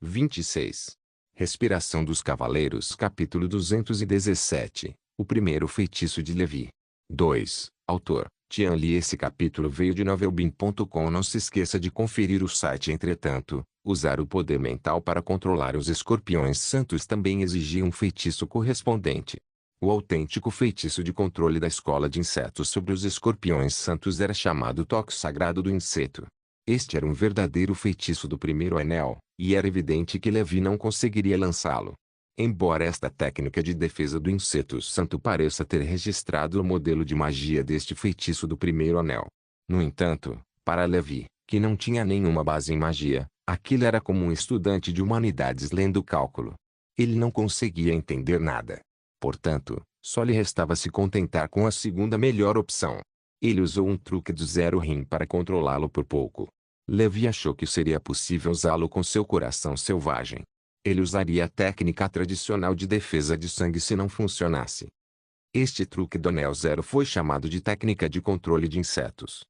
26. Respiração dos Cavaleiros. Capítulo 217. O primeiro feitiço de Levi. 2. Autor: Tian Li. Esse capítulo veio de novelbean.com. Não se esqueça de conferir o site. Entretanto, usar o poder mental para controlar os escorpiões santos também exigia um feitiço correspondente. O autêntico feitiço de controle da escola de insetos sobre os escorpiões santos era chamado Toque Sagrado do Inseto. Este era um verdadeiro feitiço do primeiro anel, e era evidente que Levi não conseguiria lançá-lo. Embora esta técnica de defesa do inseto santo pareça ter registrado o modelo de magia deste feitiço do primeiro anel. No entanto, para Levi, que não tinha nenhuma base em magia, aquilo era como um estudante de humanidades lendo cálculo. Ele não conseguia entender nada. Portanto, só lhe restava se contentar com a segunda melhor opção. Ele usou um truque do Zero Rim para controlá-lo por pouco. Levi achou que seria possível usá-lo com seu coração selvagem. Ele usaria a técnica tradicional de defesa de sangue se não funcionasse. Este truque do Anel Zero foi chamado de técnica de controle de insetos.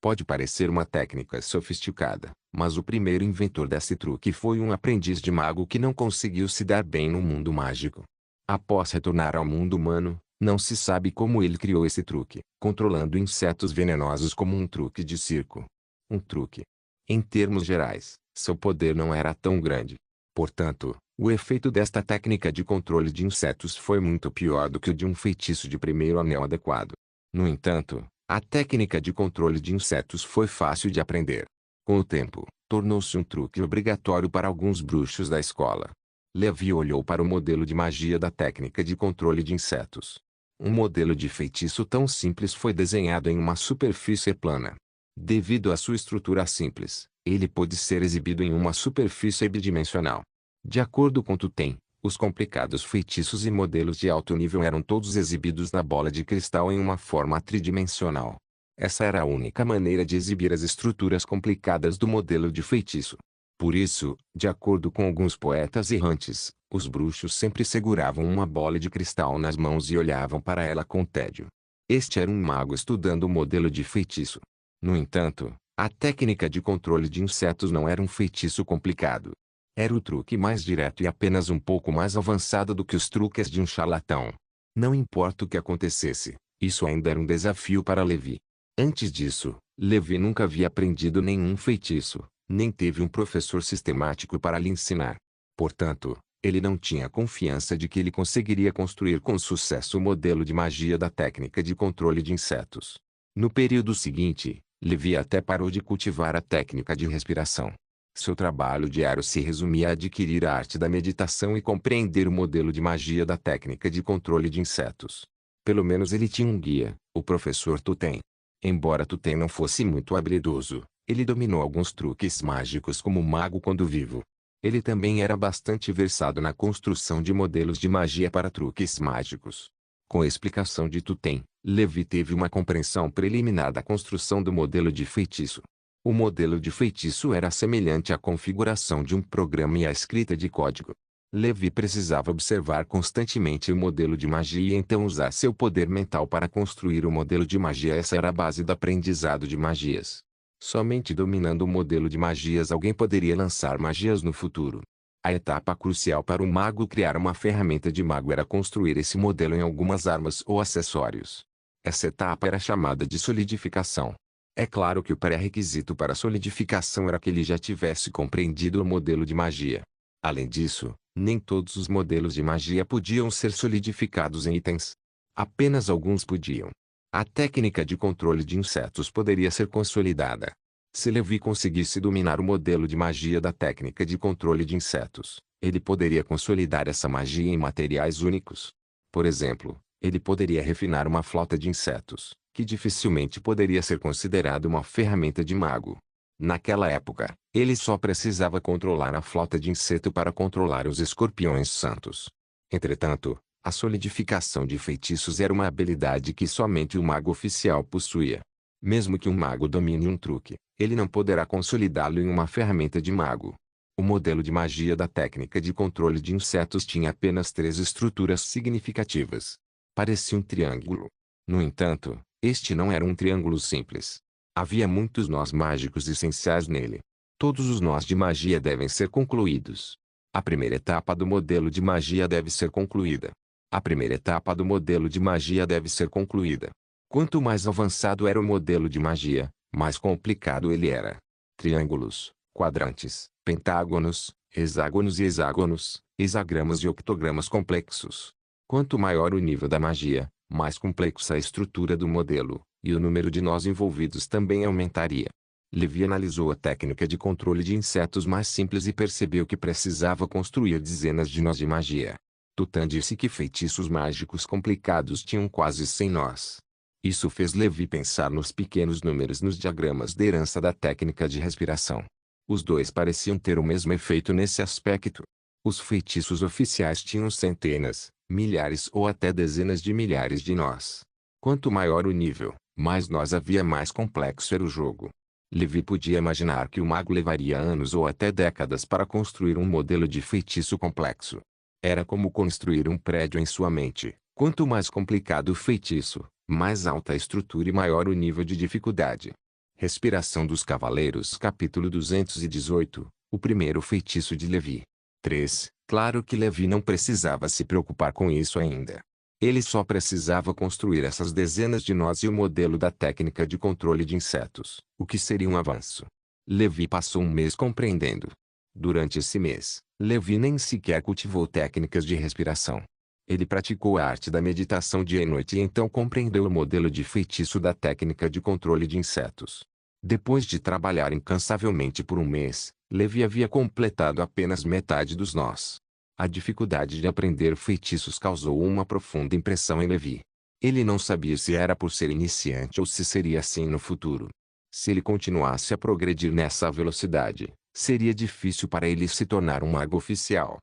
Pode parecer uma técnica sofisticada, mas o primeiro inventor desse truque foi um aprendiz de mago que não conseguiu se dar bem no mundo mágico. Após retornar ao mundo humano, não se sabe como ele criou esse truque, controlando insetos venenosos como um truque de circo. Um truque. Em termos gerais, seu poder não era tão grande. Portanto, o efeito desta técnica de controle de insetos foi muito pior do que o de um feitiço de primeiro anel adequado. No entanto, a técnica de controle de insetos foi fácil de aprender. Com o tempo, tornou-se um truque obrigatório para alguns bruxos da escola. Levi olhou para o modelo de magia da técnica de controle de insetos. Um modelo de feitiço tão simples foi desenhado em uma superfície plana. Devido à sua estrutura simples, ele pôde ser exibido em uma superfície bidimensional. De acordo com Tutem, os complicados feitiços e modelos de alto nível eram todos exibidos na bola de cristal em uma forma tridimensional. Essa era a única maneira de exibir as estruturas complicadas do modelo de feitiço. Por isso, de acordo com alguns poetas errantes, os bruxos sempre seguravam uma bola de cristal nas mãos e olhavam para ela com tédio. Este era um mago estudando o modelo de feitiço. No entanto, a técnica de controle de insetos não era um feitiço complicado. Era o truque mais direto e apenas um pouco mais avançado do que os truques de um charlatão. Não importa o que acontecesse, isso ainda era um desafio para Levi. Antes disso, Levi nunca havia aprendido nenhum feitiço, nem teve um professor sistemático para lhe ensinar. Portanto, ele não tinha confiança de que ele conseguiria construir com sucesso o modelo de magia da técnica de controle de insetos. No período seguinte, Levi até parou de cultivar a técnica de respiração. Seu trabalho diário se resumia a adquirir a arte da meditação e compreender o modelo de magia da técnica de controle de insetos. Pelo menos ele tinha um guia, o professor Tutem. Embora Tutem não fosse muito habilidoso, ele dominou alguns truques mágicos como mago quando vivo. Ele também era bastante versado na construção de modelos de magia para truques mágicos. Com a explicação de Tutem, Levi teve uma compreensão preliminar da construção do modelo de feitiço. O modelo de feitiço era semelhante à configuração de um programa e à escrita de código. Levi precisava observar constantemente o modelo de magia e então usar seu poder mental para construir o modelo de magia. Essa era a base do aprendizado de magias. Somente dominando o modelo de magias alguém poderia lançar magias no futuro. A etapa crucial para o mago criar uma ferramenta de mago era construir esse modelo em algumas armas ou acessórios. Essa etapa era chamada de solidificação. É claro que o pré-requisito para a solidificação era que ele já tivesse compreendido o modelo de magia. Além disso, nem todos os modelos de magia podiam ser solidificados em itens. Apenas alguns podiam. A técnica de controle de insetos poderia ser consolidada. Se Levi conseguisse dominar o modelo de magia da técnica de controle de insetos, ele poderia consolidar essa magia em materiais únicos. Por exemplo, ele poderia refinar uma flauta de insetos, que dificilmente poderia ser considerada uma ferramenta de mago. Naquela época, ele só precisava controlar a flauta de inseto para controlar os escorpiões santos. Entretanto, a solidificação de feitiços era uma habilidade que somente o mago oficial possuía. Mesmo que um mago domine um truque, ele não poderá consolidá-lo em uma ferramenta de mago. O modelo de magia da técnica de controle de insetos tinha apenas 3 estruturas significativas. Parecia um triângulo. No entanto, este não era um triângulo simples. Havia muitos nós mágicos essenciais nele. Todos os nós de magia devem ser concluídos. A primeira etapa do modelo de magia deve ser concluída. A primeira etapa do modelo de magia deve ser concluída. Quanto mais avançado era o modelo de magia, mais complicado ele era. Triângulos, quadrantes, pentágonos, hexágonos e hexágonos, hexagramas e octogramas complexos. Quanto maior o nível da magia, mais complexa a estrutura do modelo, e o número de nós envolvidos também aumentaria. Levi analisou a técnica de controle de insetos mais simples e percebeu que precisava construir dezenas de nós de magia. Tutan disse que feitiços mágicos complicados tinham quase 100 nós. Isso fez Levi pensar nos pequenos números nos diagramas de herança da técnica de respiração. Os dois pareciam ter o mesmo efeito nesse aspecto. Os feitiços oficiais tinham centenas, milhares ou até dezenas de milhares de nós. Quanto maior o nível, mais nós havia, mais complexo era o jogo. Levi podia imaginar que o mago levaria anos ou até décadas para construir um modelo de feitiço complexo. Era como construir um prédio em sua mente. Quanto mais complicado o feitiço, mais alta a estrutura e maior o nível de dificuldade. Respiração dos Cavaleiros, capítulo 218, o primeiro feitiço de Levi. 3. Claro que Levi não precisava se preocupar com isso ainda. Ele só precisava construir essas dezenas de nós e o modelo da técnica de controle de insetos, o que seria um avanço. Levi passou um mês compreendendo. Durante esse mês, Levi nem sequer cultivou técnicas de respiração. Ele praticou a arte da meditação dia e noite e então compreendeu o modelo de feitiço da técnica de controle de insetos. Depois de trabalhar incansavelmente por um mês, Levi havia completado apenas metade dos nós. A dificuldade de aprender feitiços causou uma profunda impressão em Levi. Ele não sabia se era por ser iniciante ou se seria assim no futuro. Se ele continuasse a progredir nessa velocidade, seria difícil para ele se tornar um mago oficial.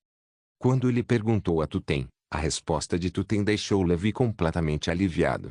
Quando ele perguntou a Tutan, a resposta de Tutan deixou Levi completamente aliviado.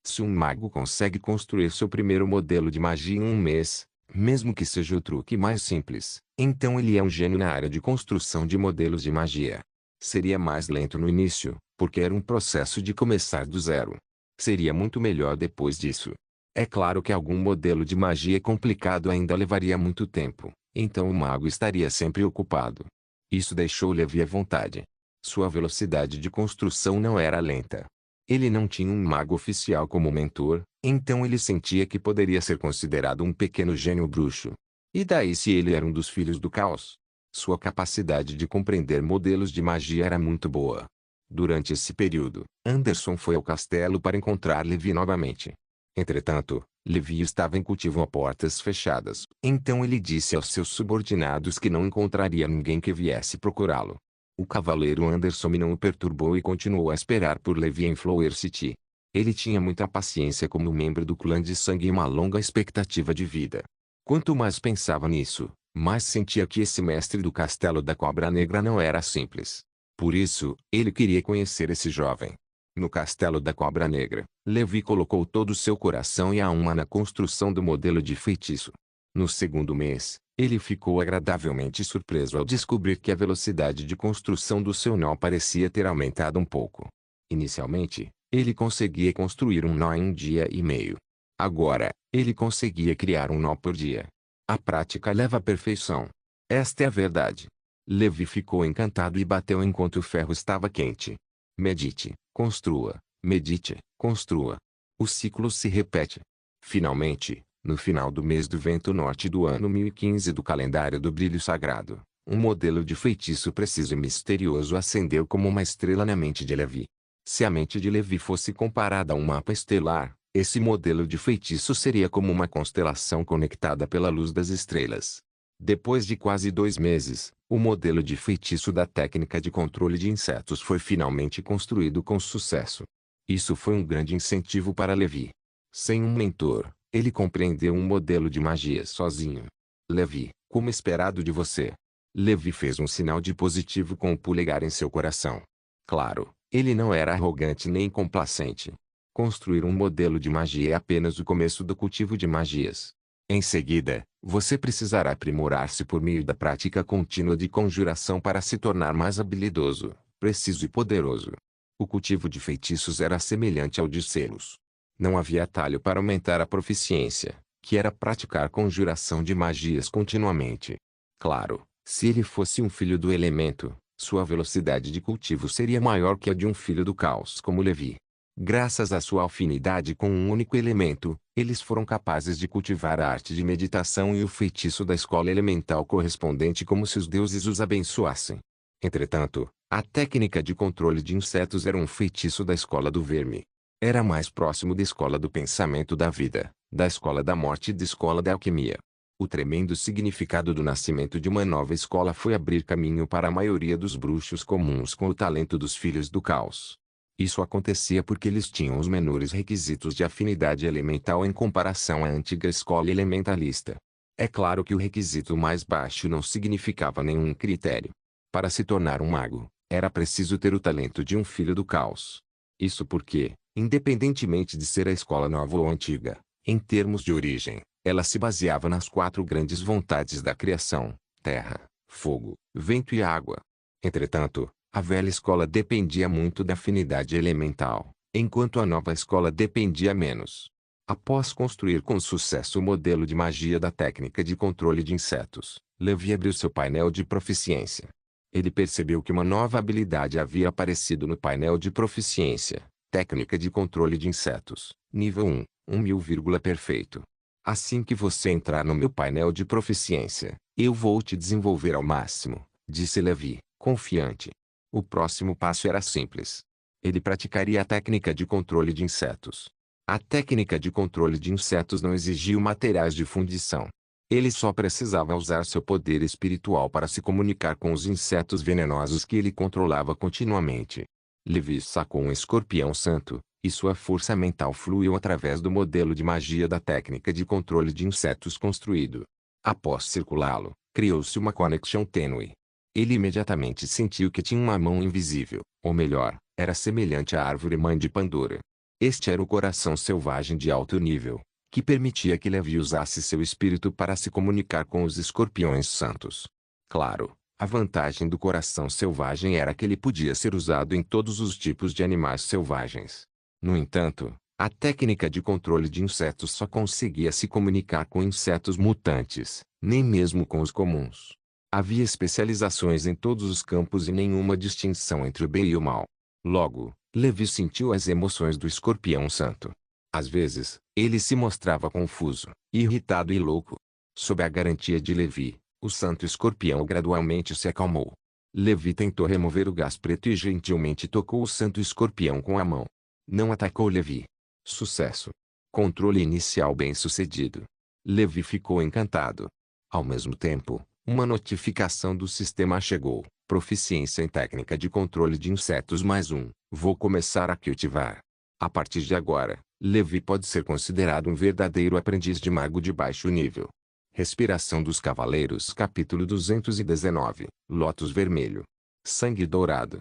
Se um mago consegue construir seu primeiro modelo de magia em um mês, mesmo que seja o truque mais simples, então ele é um gênio na área de construção de modelos de magia. Seria mais lento no início, porque era um processo de começar do zero. Seria muito melhor depois disso. É claro que algum modelo de magia complicado ainda levaria muito tempo, então o mago estaria sempre ocupado. Isso deixou Levi à vontade. Sua velocidade de construção não era lenta. Ele não tinha um mago oficial como mentor, então ele sentia que poderia ser considerado um pequeno gênio bruxo. E daí se ele era um dos filhos do caos? Sua capacidade de compreender modelos de magia era muito boa. Durante esse período, Anderson foi ao castelo para encontrar Levi novamente. Entretanto, Levi estava em cultivo a portas fechadas, então ele disse aos seus subordinados que não encontraria ninguém que viesse procurá-lo. O cavaleiro Anderson não o perturbou e continuou a esperar por Levi em Flower City. Ele tinha muita paciência como membro do clã de sangue e uma longa expectativa de vida. Quanto mais pensava nisso, mais sentia que esse mestre do Castelo da Cobra Negra não era simples. Por isso, ele queria conhecer esse jovem. No Castelo da Cobra Negra, Levi colocou todo o seu coração e alma na construção do modelo de feitiço. No segundo mês, ele ficou agradavelmente surpreso ao descobrir que a velocidade de construção do seu nó parecia ter aumentado um pouco. Inicialmente, ele conseguia construir um nó em um dia e meio. Agora, ele conseguia criar um nó por dia. A prática leva à perfeição. Esta é a verdade. Levi ficou encantado e bateu enquanto o ferro estava quente. Medite, construa, medite, construa. O ciclo se repete. Finalmente, no final do mês do vento norte do ano 1015 do calendário do brilho sagrado, um modelo de feitiço preciso e misterioso acendeu como uma estrela na mente de Levi. Se a mente de Levi fosse comparada a um mapa estelar, esse modelo de feitiço seria como uma constelação conectada pela luz das estrelas. Depois de quase 2 meses, o modelo de feitiço da técnica de controle de insetos foi finalmente construído com sucesso. Isso foi um grande incentivo para Levi. Sem um mentor, ele compreendeu um modelo de magia sozinho. Levi, como esperado de você. Levi fez um sinal de positivo com o polegar em seu coração. Claro, ele não era arrogante nem complacente. Construir um modelo de magia é apenas o começo do cultivo de magias. Em seguida, você precisará aprimorar-se por meio da prática contínua de conjuração para se tornar mais habilidoso, preciso e poderoso. O cultivo de feitiços era semelhante ao de selos. Não havia atalho para aumentar a proficiência, que era praticar conjuração de magias continuamente. Claro, se ele fosse um filho do elemento, sua velocidade de cultivo seria maior que a de um filho do caos como Levi. Graças à sua afinidade com um único elemento, eles foram capazes de cultivar a arte de meditação e o feitiço da escola elemental correspondente como se os deuses os abençoassem. Entretanto, a técnica de controle de insetos era um feitiço da escola do verme. Era mais próximo da escola do pensamento da vida, da escola da morte e da escola da alquimia. O tremendo significado do nascimento de uma nova escola foi abrir caminho para a maioria dos bruxos comuns com o talento dos filhos do caos. Isso acontecia porque eles tinham os menores requisitos de afinidade elemental em comparação à antiga escola elementalista. É claro que o requisito mais baixo não significava nenhum critério. Para se tornar um mago, era preciso ter o talento de um filho do caos. Isso porque, independentemente de ser a escola nova ou antiga, em termos de origem, ela se baseava nas 4 grandes vontades da criação: terra, fogo, vento e água. Entretanto, a velha escola dependia muito da afinidade elemental, enquanto a nova escola dependia menos. Após construir com sucesso o modelo de magia da técnica de controle de insetos, Levi abriu seu painel de proficiência. Ele percebeu que uma nova habilidade havia aparecido no painel de proficiência: técnica de controle de insetos, nível 1, 1000, perfeito. Assim que você entrar no meu painel de proficiência, eu vou te desenvolver ao máximo, disse Levi, confiante. O próximo passo era simples. Ele praticaria a técnica de controle de insetos. A técnica de controle de insetos não exigia materiais de fundição. Ele só precisava usar seu poder espiritual para se comunicar com os insetos venenosos que ele controlava continuamente. Levi sacou um escorpião santo, e sua força mental fluiu através do modelo de magia da técnica de controle de insetos construído. Após circulá-lo, criou-se uma conexão tênue. Ele imediatamente sentiu que tinha uma mão invisível, ou melhor, era semelhante à árvore mãe de Pandora. Este era o coração selvagem de alto nível, que permitia que Levi usasse seu espírito para se comunicar com os escorpiões santos. Claro, a vantagem do coração selvagem era que ele podia ser usado em todos os tipos de animais selvagens. No entanto, a técnica de controle de insetos só conseguia se comunicar com insetos mutantes, nem mesmo com os comuns. Havia especializações em todos os campos e nenhuma distinção entre o bem e o mal. Logo, Levi sentiu as emoções do escorpião santo. Às vezes, ele se mostrava confuso, irritado e louco. Sob a garantia de Levi, o santo escorpião gradualmente se acalmou. Levi tentou remover o gás preto e gentilmente tocou o santo escorpião com a mão. Não atacou Levi. Sucesso. Controle inicial bem-sucedido. Levi ficou encantado. Ao mesmo tempo, uma notificação do sistema chegou. Proficiência em técnica de controle de insetos +1. Vou começar a cultivar. A partir de agora, Levi pode ser considerado um verdadeiro aprendiz de mago de baixo nível. Respiração dos Cavaleiros capítulo 219. Lótus vermelho. Sangue dourado.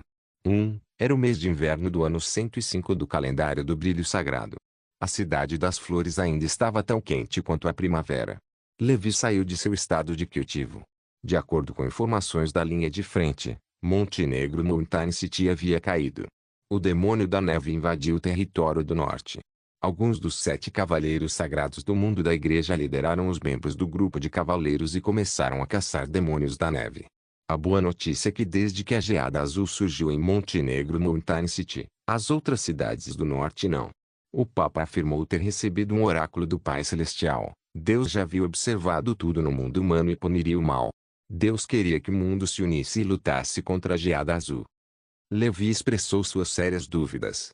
Era o mês de inverno do ano 105 do calendário do brilho sagrado. A cidade das flores ainda estava tão quente quanto a primavera. Levi saiu de seu estado de cultivo. De acordo com informações da linha de frente, Montenegro Mountain City havia caído. O demônio da neve invadiu o território do norte. Alguns dos 7 cavaleiros sagrados do mundo da igreja lideraram os membros do grupo de cavaleiros e começaram a caçar demônios da neve. A boa notícia é que desde que a Geada Azul surgiu em Montenegro Mountain City, as outras cidades do norte não. O Papa afirmou ter recebido um oráculo do Pai Celestial. Deus já havia observado tudo no mundo humano e puniria o mal. Deus queria que o mundo se unisse e lutasse contra a Geada Azul. Levi expressou suas sérias dúvidas.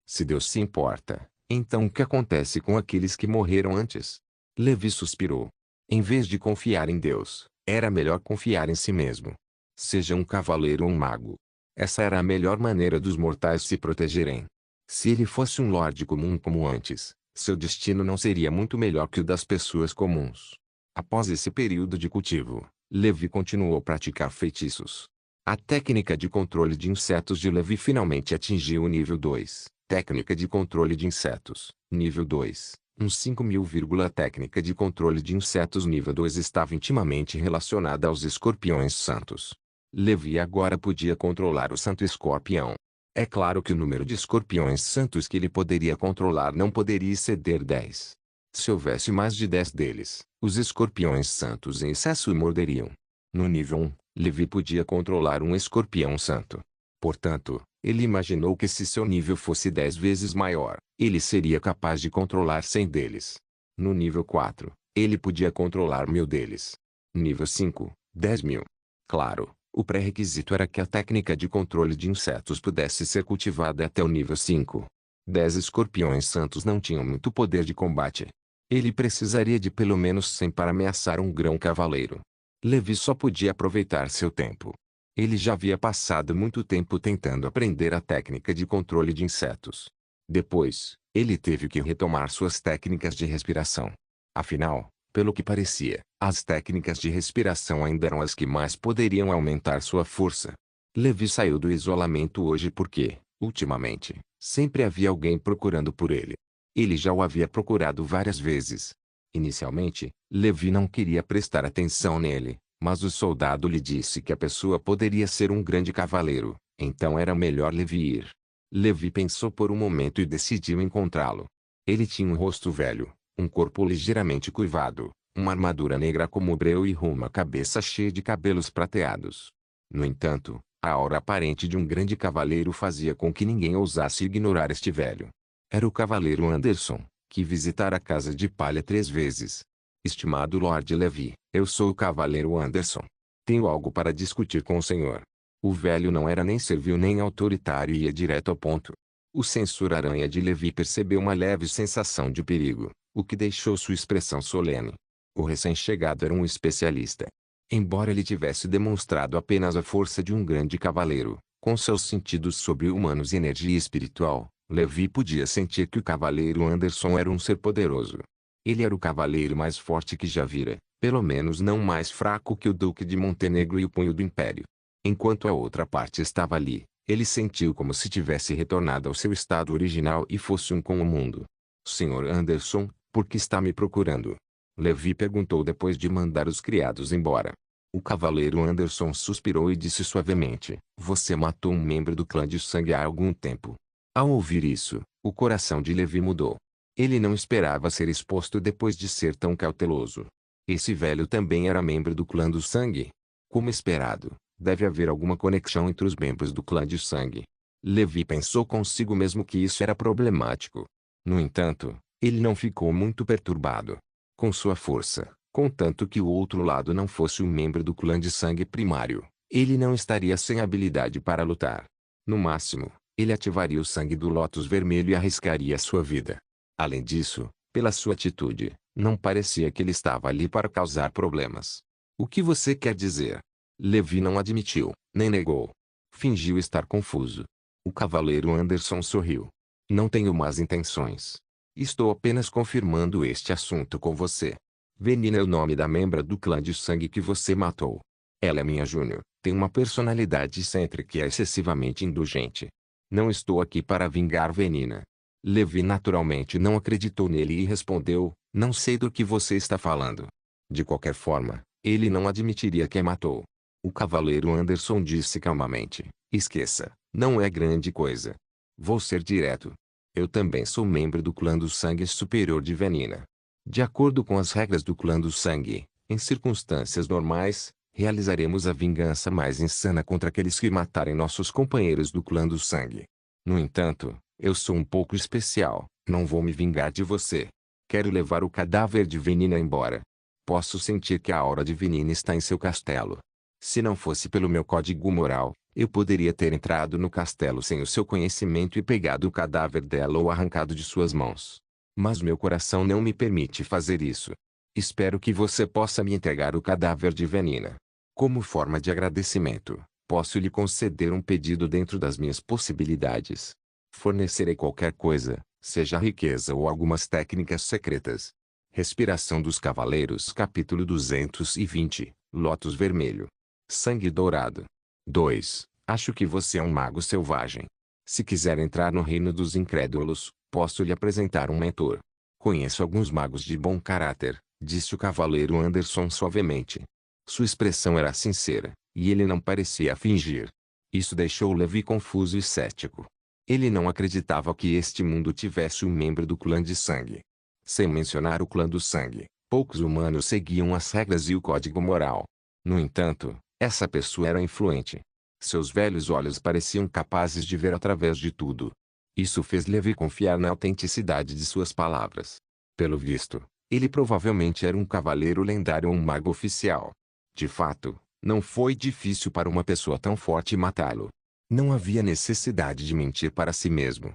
Se Deus se importa, então o que acontece com aqueles que morreram antes? Levi suspirou. Em vez de confiar em Deus, era melhor confiar em si mesmo. Seja um cavaleiro ou um mago. Essa era a melhor maneira dos mortais se protegerem. Se ele fosse um lorde comum como antes, seu destino não seria muito melhor que o das pessoas comuns. Após esse período de cultivo, Levi continuou a praticar feitiços. A técnica de controle de insetos de Levi finalmente atingiu o nível 2. Técnica de controle de insetos, nível 2. 5000, técnica de controle de insetos nível 2 estava intimamente relacionada aos escorpiões santos. Levi agora podia controlar o santo escorpião. É claro que o número de escorpiões santos que ele poderia controlar não poderia exceder 10. Se houvesse mais de 10 deles, os escorpiões santos em excesso o morderiam. No nível 1, Levi podia controlar um escorpião santo. Portanto, ele imaginou que se seu nível fosse 10 vezes maior, ele seria capaz de controlar 100 deles. No nível 4, ele podia controlar 1000 deles. Nível 5, 10.000. Claro, o pré-requisito era que a técnica de controle de insetos pudesse ser cultivada até o nível 5. 10 escorpiões santos não tinham muito poder de combate. Ele precisaria de pelo menos 100 para ameaçar um grão-cavaleiro. Levi só podia aproveitar seu tempo. Ele já havia passado muito tempo tentando aprender a técnica de controle de insetos. Depois, ele teve que retomar suas técnicas de respiração. Afinal, pelo que parecia, as técnicas de respiração ainda eram as que mais poderiam aumentar sua força. Levi saiu do isolamento hoje porque, ultimamente, sempre havia alguém procurando por ele. Ele já o havia procurado várias vezes. Inicialmente, Levi não queria prestar atenção nele, mas o soldado lhe disse que a pessoa poderia ser um grande cavaleiro, então era melhor Levi ir. Levi pensou por um momento e decidiu encontrá-lo. Ele tinha um rosto velho, um corpo ligeiramente curvado, uma armadura negra como o breu e uma cabeça cheia de cabelos prateados. No entanto, a aura aparente de um grande cavaleiro fazia com que ninguém ousasse ignorar este velho. Era o cavaleiro Anderson, que visitara a casa de palha 3 vezes. Estimado Lord Levi, eu sou o cavaleiro Anderson. Tenho algo para discutir com o senhor. O velho não era nem servil nem autoritário e ia direto ao ponto. O censor-aranha de Levi percebeu uma leve sensação de perigo, o que deixou sua expressão solene. O recém-chegado era um especialista. Embora ele tivesse demonstrado apenas a força de um grande cavaleiro, com seus sentidos sobre-humanos e energia espiritual, Levi podia sentir que o cavaleiro Anderson era um ser poderoso. Ele era o cavaleiro mais forte que já vira, pelo menos não mais fraco que o Duque de Montenegro e o Punho do Império. Enquanto a outra parte estava ali, ele sentiu como se tivesse retornado ao seu estado original e fosse um com o mundo. Senhor Anderson, por que está me procurando? Levi perguntou depois de mandar os criados embora. O cavaleiro Anderson suspirou e disse suavemente: Você matou um membro do clã de sangue há algum tempo. Ao ouvir isso, o coração de Levi mudou. Ele não esperava ser exposto depois de ser tão cauteloso. Esse velho também era membro do clã do sangue. Como esperado, deve haver alguma conexão entre os membros do clã de sangue. Levi pensou consigo mesmo que isso era problemático. No entanto, ele não ficou muito perturbado. Com sua força, contanto que o outro lado não fosse um membro do clã de sangue primário, ele não estaria sem habilidade para lutar. No máximo, ele ativaria o sangue do Lótus Vermelho e arriscaria sua vida. Além disso, pela sua atitude, não parecia que ele estava ali para causar problemas. O que você quer dizer? Levi não admitiu, nem negou. Fingiu estar confuso. O cavaleiro Anderson sorriu. Não tenho más intenções. Estou apenas confirmando este assunto com você. Venina é o nome da membra do clã de sangue que você matou. Ela é minha Júnior, tem uma personalidade excêntrica e é excessivamente indulgente. Não estou aqui para vingar Venina. Levi naturalmente não acreditou nele e respondeu: Não sei do que você está falando. De qualquer forma, ele não admitiria que a matou. O cavaleiro Anderson disse calmamente: Esqueça, não é grande coisa. Vou ser direto. Eu também sou membro do clã do sangue superior de Venina. De acordo com as regras do clã do sangue, em circunstâncias normais, realizaremos a vingança mais insana contra aqueles que matarem nossos companheiros do clã do sangue. No entanto, eu sou um pouco especial, não vou me vingar de você. Quero levar o cadáver de Venina embora. Posso sentir que a aura de Venina está em seu castelo. Se não fosse pelo meu código moral, eu poderia ter entrado no castelo sem o seu conhecimento e pegado o cadáver dela ou arrancado de suas mãos. Mas meu coração não me permite fazer isso. Espero que você possa me entregar o cadáver de Venina. Como forma de agradecimento, posso lhe conceder um pedido dentro das minhas possibilidades. Fornecerei qualquer coisa, seja riqueza ou algumas técnicas secretas. Respiração dos Cavaleiros Capítulo 220, Lótus Vermelho. Sangue Dourado. 2. Acho que você é um mago selvagem. Se quiser entrar no reino dos incrédulos, posso lhe apresentar um mentor. Conheço alguns magos de bom caráter, disse o cavaleiro Anderson suavemente. Sua expressão era sincera, e ele não parecia fingir. Isso deixou Levi confuso e cético. Ele não acreditava que este mundo tivesse um membro do clã de sangue. Sem mencionar o clã do sangue, poucos humanos seguiam as regras e o código moral. No entanto, essa pessoa era influente. Seus velhos olhos pareciam capazes de ver através de tudo. Isso fez Levi confiar na autenticidade de suas palavras. Pelo visto, ele provavelmente era um cavaleiro lendário ou um mago oficial. De fato, não foi difícil para uma pessoa tão forte matá-lo. Não havia necessidade de mentir para si mesmo.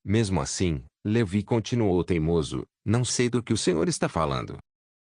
Mesmo assim, Levi continuou teimoso: não sei do que o senhor está falando.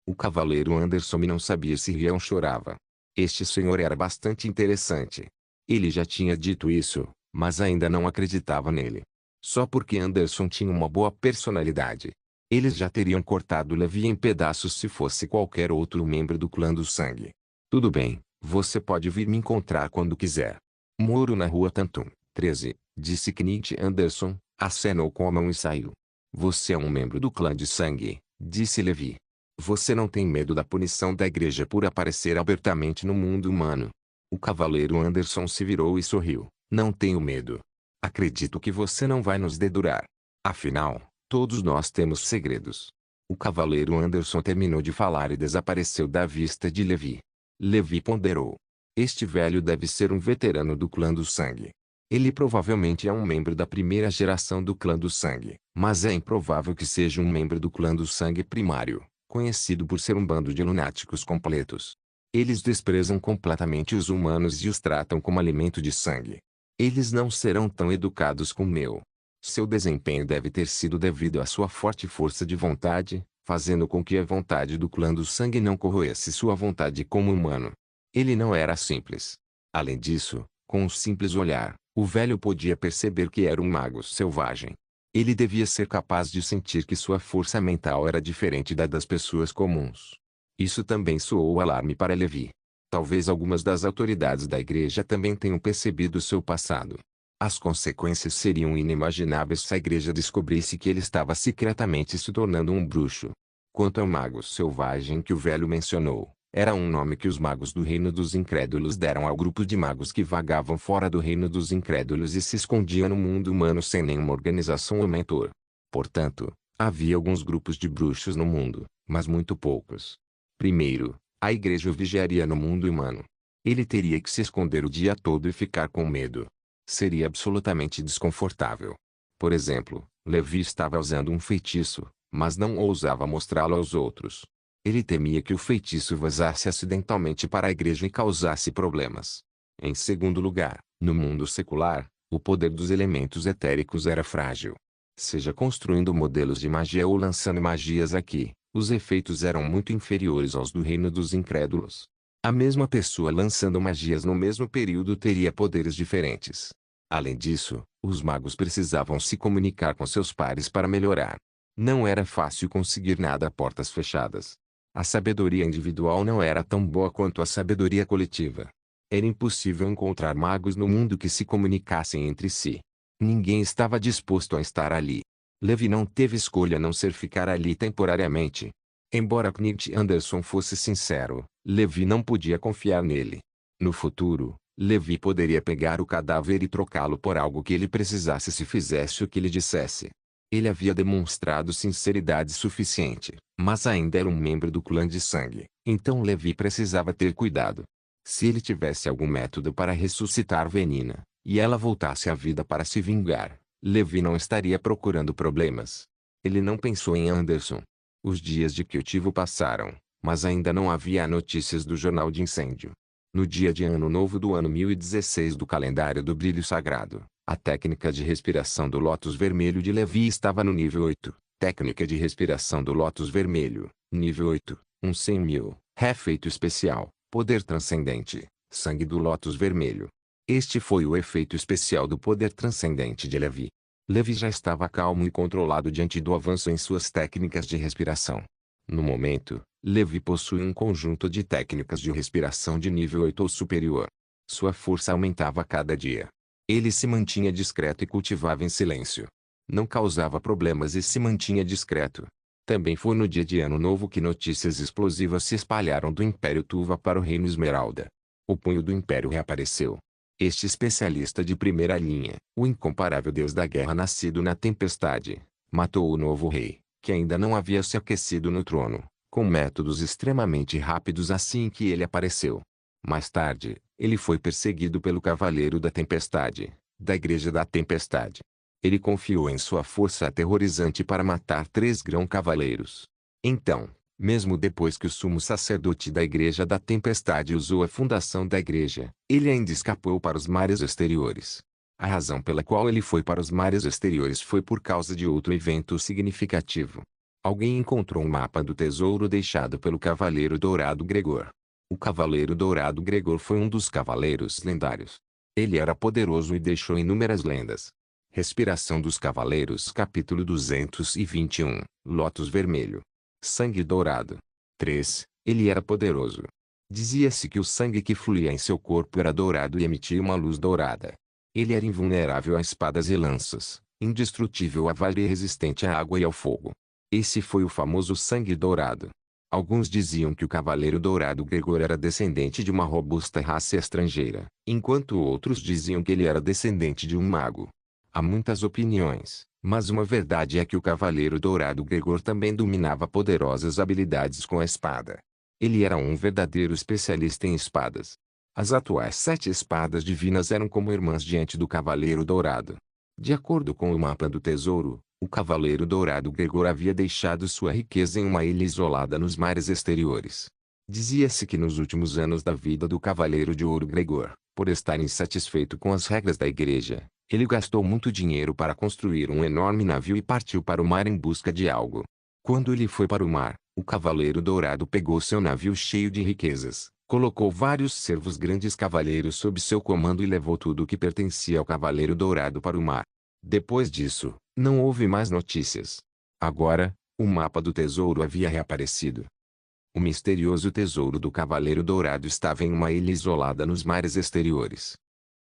O cavaleiro Anderson não sabia se ria ou chorava. Este senhor era bastante interessante. Ele já tinha dito isso, mas ainda não acreditava nele. Só porque Anderson tinha uma boa personalidade. Eles já teriam cortado Levi em pedaços se fosse qualquer outro membro do clã do sangue. Tudo bem, você pode vir me encontrar quando quiser. Moro na rua Tantum, 13, disse Knut Anderson, acenou com a mão e saiu. Você é um membro do clã de sangue, disse Levi. Você não tem medo da punição da igreja por aparecer abertamente no mundo humano. O cavaleiro Anderson se virou e sorriu. Não tenho medo. Acredito que você não vai nos dedurar. Afinal, todos nós temos segredos. O cavaleiro Anderson terminou de falar e desapareceu da vista de Levi. Levi ponderou. Este velho deve ser um veterano do clã do sangue. Ele provavelmente é um membro da primeira geração do clã do sangue, mas é improvável que seja um membro do clã do sangue primário, conhecido por ser um bando de lunáticos completos. Eles desprezam completamente os humanos e os tratam como alimento de sangue. Eles não serão tão educados como eu. Seu desempenho deve ter sido devido à sua forte força de vontade, fazendo com que a vontade do clã do sangue não corroesse sua vontade como humano. Ele não era simples. Além disso, com um simples olhar, o velho podia perceber que era um mago selvagem. Ele devia ser capaz de sentir que sua força mental era diferente da das pessoas comuns. Isso também soou alarme para Levi. Talvez algumas das autoridades da igreja também tenham percebido seu passado. As consequências seriam inimagináveis se a igreja descobrisse que ele estava secretamente se tornando um bruxo. Quanto ao mago selvagem que o velho mencionou, era um nome que os magos do reino dos incrédulos deram ao grupo de magos que vagavam fora do reino dos incrédulos e se escondiam no mundo humano sem nenhuma organização ou mentor. Portanto, havia alguns grupos de bruxos no mundo, mas muito poucos. Primeiro, a igreja o vigiaria no mundo humano. Ele teria que se esconder o dia todo e ficar com medo. Seria absolutamente desconfortável. Por exemplo, Levi estava usando um feitiço, mas não ousava mostrá-lo aos outros. Ele temia que o feitiço vazasse acidentalmente para a igreja e causasse problemas. Em segundo lugar, no mundo secular, o poder dos elementos etéricos era frágil. Seja construindo modelos de magia ou lançando magias aqui, os efeitos eram muito inferiores aos do reino dos incrédulos. A mesma pessoa lançando magias no mesmo período teria poderes diferentes. Além disso, os magos precisavam se comunicar com seus pares para melhorar. Não era fácil conseguir nada a portas fechadas. A sabedoria individual não era tão boa quanto a sabedoria coletiva. Era impossível encontrar magos no mundo que se comunicassem entre si. Ninguém estava disposto a estar ali. Levi não teve escolha a não ser ficar ali temporariamente. Embora Knut Anderson fosse sincero, Levi não podia confiar nele. No futuro, Levi poderia pegar o cadáver e trocá-lo por algo que ele precisasse se fizesse o que ele dissesse. Ele havia demonstrado sinceridade suficiente, mas ainda era um membro do clã de sangue, então Levi precisava ter cuidado. Se ele tivesse algum método para ressuscitar Venina, e ela voltasse à vida para se vingar, Levi não estaria procurando problemas. Ele não pensou em Anderson. Os dias de Kyotivo passaram, mas ainda não havia notícias do jornal de incêndio. No dia de Ano Novo do ano 1016 do calendário do Brilho Sagrado, a técnica de respiração do Lótus Vermelho de Levi estava no nível 8. Técnica de respiração do Lótus Vermelho, nível 8, 100.000. Efeito especial, poder transcendente, sangue do Lótus Vermelho. Este foi o efeito especial do poder transcendente de Levi. Levi já estava calmo e controlado diante do avanço em suas técnicas de respiração. No momento, Levi possui um conjunto de técnicas de respiração de nível 8 ou superior. Sua força aumentava a cada dia. Ele se mantinha discreto e cultivava em silêncio. Não causava problemas e se mantinha discreto. Também foi no dia de Ano Novo que notícias explosivas se espalharam do Império Tuva para o Reino Esmeralda. O punho do Império reapareceu. Este especialista de primeira linha, o incomparável deus da guerra nascido na tempestade, matou o novo rei. que ainda não havia se aquecido no trono, com métodos extremamente rápidos assim que ele apareceu. Mais tarde, ele foi perseguido pelo Cavaleiro da Tempestade, da Igreja da Tempestade. Ele confiou em sua força aterrorizante para matar 3 grão-cavaleiros. Então, mesmo depois que o sumo sacerdote da Igreja da Tempestade usou a fundação da igreja, ele ainda escapou para os mares exteriores. A razão pela qual ele foi para os mares exteriores foi por causa de outro evento significativo. Alguém encontrou um mapa do tesouro deixado pelo Cavaleiro Dourado Gregor. O Cavaleiro Dourado Gregor foi um dos cavaleiros lendários. Ele era poderoso e deixou inúmeras lendas. Respiração dos Cavaleiros capítulo 221, Lótus Vermelho. Sangue Dourado. 3. Ele era poderoso. Dizia-se que o sangue que fluía em seu corpo era dourado e emitia uma luz dourada. Ele era invulnerável a espadas e lanças, indestrutível a vara e resistente à água e ao fogo. Esse foi o famoso Sangue Dourado. Alguns diziam que o Cavaleiro Dourado Gregor era descendente de uma robusta raça estrangeira, enquanto outros diziam que ele era descendente de um mago. Há muitas opiniões, mas uma verdade é que o Cavaleiro Dourado Gregor também dominava poderosas habilidades com a espada. Ele era um verdadeiro especialista em espadas. As atuais 7 espadas divinas eram como irmãs diante do Cavaleiro Dourado. De acordo com o mapa do tesouro, o Cavaleiro Dourado Gregor havia deixado sua riqueza em uma ilha isolada nos mares exteriores. Dizia-se que nos últimos anos da vida do Cavaleiro de Ouro Gregor, por estar insatisfeito com as regras da igreja, ele gastou muito dinheiro para construir um enorme navio e partiu para o mar em busca de algo. Quando ele foi para o mar, o Cavaleiro Dourado pegou seu navio cheio de riquezas, colocou vários servos grandes cavaleiros sob seu comando e levou tudo o que pertencia ao Cavaleiro Dourado para o mar. Depois disso, não houve mais notícias. Agora, o mapa do tesouro havia reaparecido. O misterioso tesouro do Cavaleiro Dourado estava em uma ilha isolada nos mares exteriores.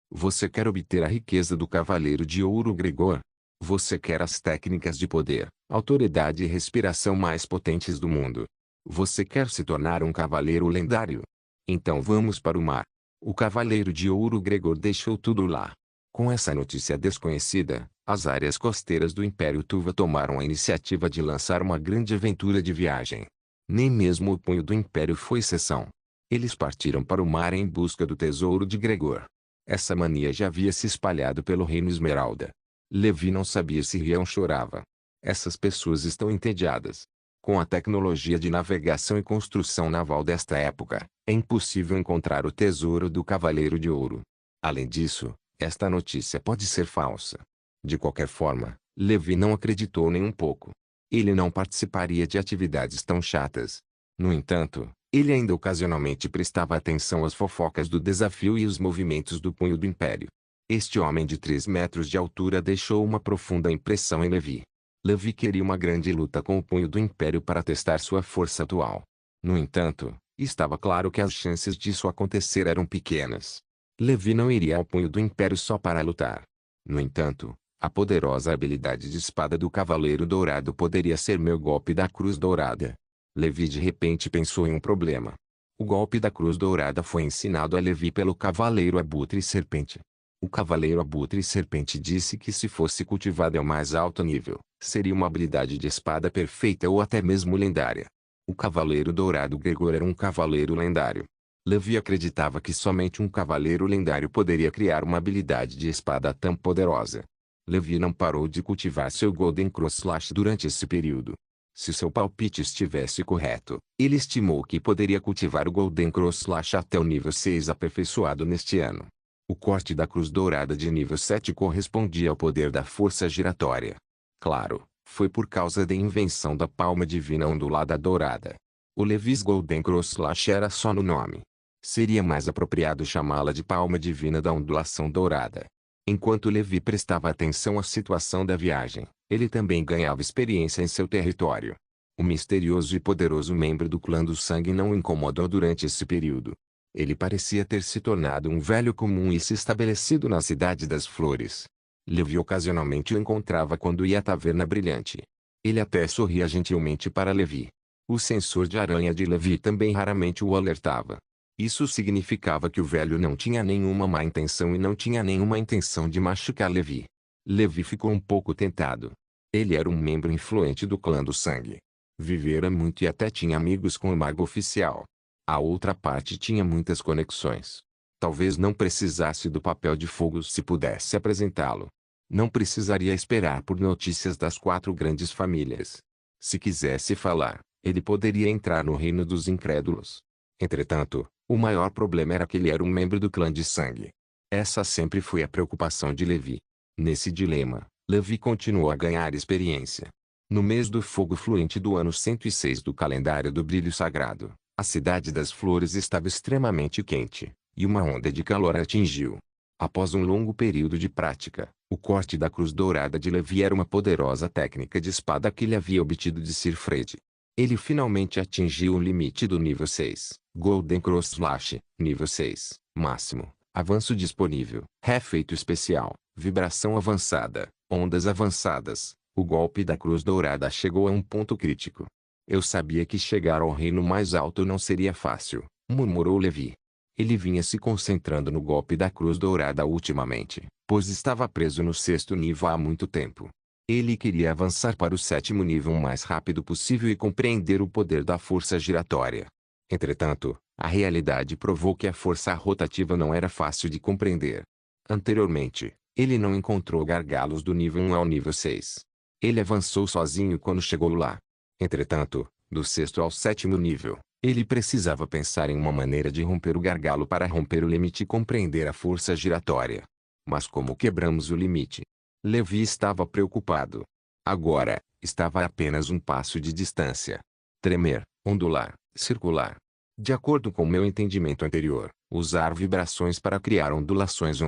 Você quer obter a riqueza do Cavaleiro de Ouro Gregor? Você quer as técnicas de poder, autoridade e respiração mais potentes do mundo? Você quer se tornar um cavaleiro lendário? Então vamos para o mar. O Cavaleiro de Ouro Gregor deixou tudo lá. Com essa notícia desconhecida, as áreas costeiras do Império Tuva tomaram a iniciativa de lançar uma grande aventura de viagem. Nem mesmo o punho do Império foi exceção. Eles partiram para o mar em busca do tesouro de Gregor. Essa mania já havia se espalhado pelo Reino Esmeralda. Levi não sabia se ria ou chorava. Essas pessoas estão entediadas. Com a tecnologia de navegação e construção naval desta época, é impossível encontrar o tesouro do Cavaleiro de Ouro. Além disso, esta notícia pode ser falsa. De qualquer forma, Levi não acreditou nem um pouco. Ele não participaria de atividades tão chatas. No entanto, ele ainda ocasionalmente prestava atenção às fofocas do desafio e os movimentos do punho do Império. Este homem de 3 metros de altura deixou uma profunda impressão em Levi. Levi queria uma grande luta com o punho do Império para testar sua força atual. No entanto, estava claro que as chances disso acontecer eram pequenas. Levi não iria ao punho do Império só para lutar. No entanto, a poderosa habilidade de espada do Cavaleiro Dourado poderia ser meu golpe da Cruz Dourada. Levi de repente pensou em um problema. O golpe da Cruz Dourada foi ensinado a Levi pelo Cavaleiro Abutre Serpente. O Cavaleiro Abutre Serpente disse que se fosse cultivado ao mais alto nível, seria uma habilidade de espada perfeita ou até mesmo lendária. O Cavaleiro Dourado Gregor era um cavaleiro lendário. Levi acreditava que somente um cavaleiro lendário poderia criar uma habilidade de espada tão poderosa. Levi não parou de cultivar seu Golden Cross Slash durante esse período. Se seu palpite estivesse correto, ele estimou que poderia cultivar o Golden Cross Slash até o nível 6 aperfeiçoado neste ano. O corte da Cruz Dourada de nível 7 correspondia ao poder da força giratória. Claro, foi por causa da invenção da palma divina ondulada dourada. O Levi's Golden Cross Slash era só no nome. Seria mais apropriado chamá-la de palma divina da ondulação dourada. Enquanto Levi prestava atenção à situação da viagem, ele também ganhava experiência em seu território. O misterioso e poderoso membro do clã do sangue não o incomodou durante esse período. Ele parecia ter se tornado um velho comum e se estabelecido na Cidade das Flores. Levi ocasionalmente o encontrava quando ia à Taverna Brilhante. Ele até sorria gentilmente para Levi. O sensor de aranha de Levi também raramente o alertava. Isso significava que o velho não tinha nenhuma má intenção e não tinha nenhuma intenção de machucar Levi. Levi ficou um pouco tentado. Ele era um membro influente do clã do sangue. Vivera muito e até tinha amigos com o mago oficial. A outra parte tinha muitas conexões. Talvez não precisasse do papel de fogo se pudesse apresentá-lo. Não precisaria esperar por notícias das 4 grandes famílias. Se quisesse falar, ele poderia entrar no reino dos incrédulos. Entretanto, o maior problema era que ele era um membro do clã de sangue. Essa sempre foi a preocupação de Levi. Nesse dilema, Levi continuou a ganhar experiência. No mês do fogo fluente do ano 106 do calendário do brilho sagrado, a cidade das flores estava extremamente quente, e uma onda de calor a atingiu. Após um longo período de prática, o corte da cruz dourada de Levi era uma poderosa técnica de espada que ele havia obtido de Sir Fred. Ele finalmente atingiu o limite do nível 6, Golden Cross Slash, nível 6, máximo, avanço disponível, efeito especial, vibração avançada, ondas avançadas. O golpe da cruz dourada chegou a um ponto crítico. Eu sabia que chegar ao reino mais alto não seria fácil, murmurou Levi. Ele vinha se concentrando no golpe da cruz dourada ultimamente, pois estava preso no 6º nível há muito tempo. Ele queria avançar para o 7º nível o mais rápido possível e compreender o poder da força giratória. Entretanto, a realidade provou que a força rotativa não era fácil de compreender. Anteriormente, ele não encontrou gargalos do nível 1 ao nível 6. Ele avançou sozinho quando chegou lá. Entretanto, do 6º ao 7º nível, ele precisava pensar em uma maneira de romper o gargalo para romper o limite e compreender a força giratória. Mas como quebramos o limite? Levi estava preocupado. Agora, estava a apenas um passo de distância. Tremer, ondular, circular. De acordo com meu entendimento anterior, usar vibrações para criar ondulações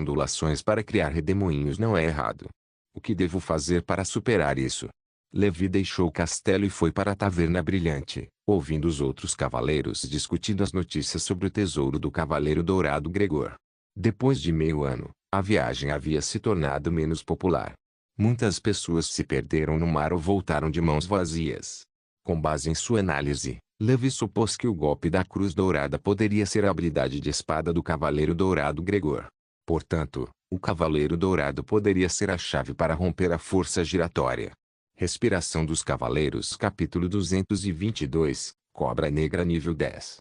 para criar redemoinhos não é errado. O que devo fazer para superar isso? Levi deixou o castelo e foi para a Taverna Brilhante, ouvindo os outros cavaleiros discutindo as notícias sobre o tesouro do Cavaleiro Dourado Gregor. Depois de meio ano, a viagem havia se tornado menos popular. Muitas pessoas se perderam no mar ou voltaram de mãos vazias. Com base em sua análise, Levi supôs que o golpe da Cruz Dourada poderia ser a habilidade de espada do Cavaleiro Dourado Gregor. Portanto, o Cavaleiro Dourado poderia ser a chave para romper a força giratória. Respiração dos Cavaleiros Capítulo 222, Cobra Negra nível 10.